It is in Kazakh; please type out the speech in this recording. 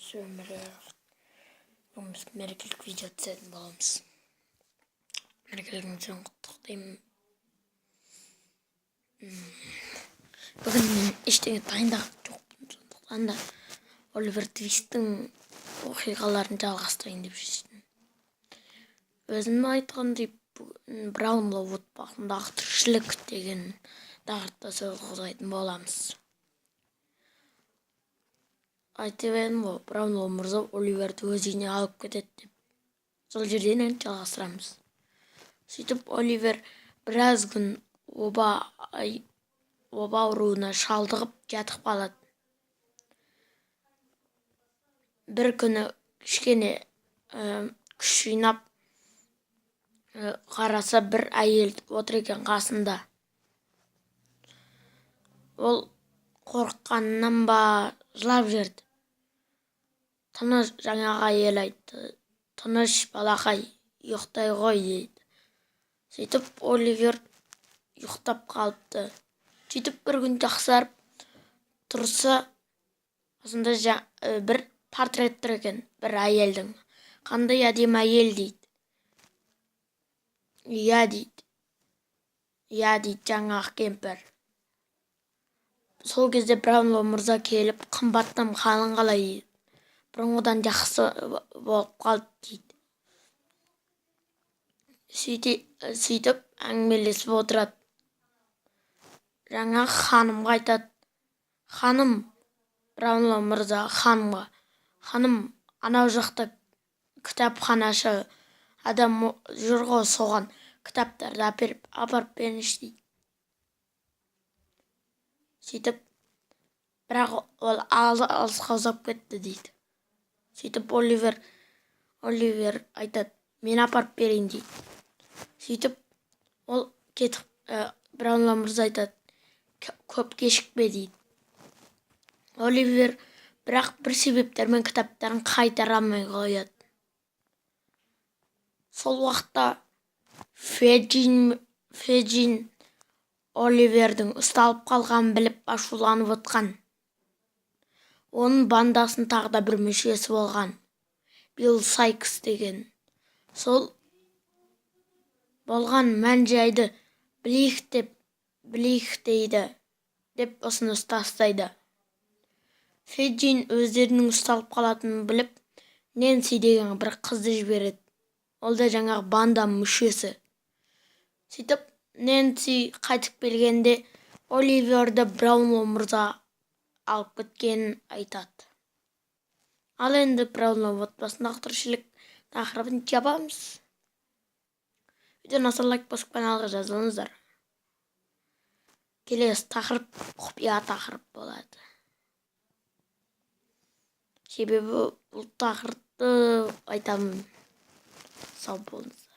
Бүгін біз мерекелік видео түсетін боламыз. Мерекелігіңізбен құттықтаймын. Бүгін мен ештеңе дайындаған жоқпын, сондықтан да Оливер Твисттің оқиғаларын жалғастырайын деп шештім. Өзім айтқандай, бүгін Браунлоу отбасындағы тіршілік деген тақырыпта сөз қозғайтын боламыз. Айтып едім ғой, Браунлоу мырза Оливерді өз үйіне алып кетеді деп. Сол жерден жалғастырамыз. Сөйтіп Оливер біраз күн оба ауруына шалдығып жатып қалады. Бір күні кішкене күш жинап қараса, бір әйел отыр екен қасында. Ол қорыққанынан ба жылап жіберді. Тыныш, жаңағы әйел айтты, тыныш балақай, ұйықтай ғой дейді. Сөйтіп Оливер ұйықтап қалыпты. Сөйтіп бір күн жақсарып тұрса, осында бір портрет тұр екен, бір әйелдің. Қандай әдемі әйел дейді. Иә дейді жаңағы кемпір. Сол кезде Браунлоу мырза келіп, қымбаттым, қалың қалай дейді. Бұрынғыдан жақсы болып қалды дейді. Сөйтіп әңгімелесіп отырады. Жаңа ханымға айтады. Ханым, Браунлоу мырза ханымға. Ханым, анау жақта кітапханашы адам жүр ғой, соған кітаптарды апарып беріңізші дейді. Сөйтіп, бірақ ол алысқа ұзап кетті дейді. Сөйтіп Оливер айтады, мен апарып берейін дейді. Сөйтіп ол кетіп, Браунлоу мырза айтады, көп кешікпе дейді. Оливер бірақ бір себептермен кітаптарын қайтара алмай қояды. Сол уақытта Феджин Оливердің ұсталып қалғанын біліп ашуланып отқан. Оның бандасын тағы да бір мүшесі болған, Билл Сайкс деген. Сол болған мән-жайды білейік дейді деп ұсыныс тастайды. Феджин өздерінің ұсталып қалатынын біліп, Нэнси деген бір қызды жібереді. Ол да жаңағы банда мүшесі. Сөйтіп Нэнси қайтып келгенде Оливерді Браунлоу мырза алып кеткенін айтады. Ал енді Браунлоу отбасындағы тіршілік тақырыбын жабамыз. Видеоны лайк басып каналға жазылыңыздар. Келесі тақырып құпия тақырып болады. Себебі бұл тақырыпты айтамын. Сау болыңыз.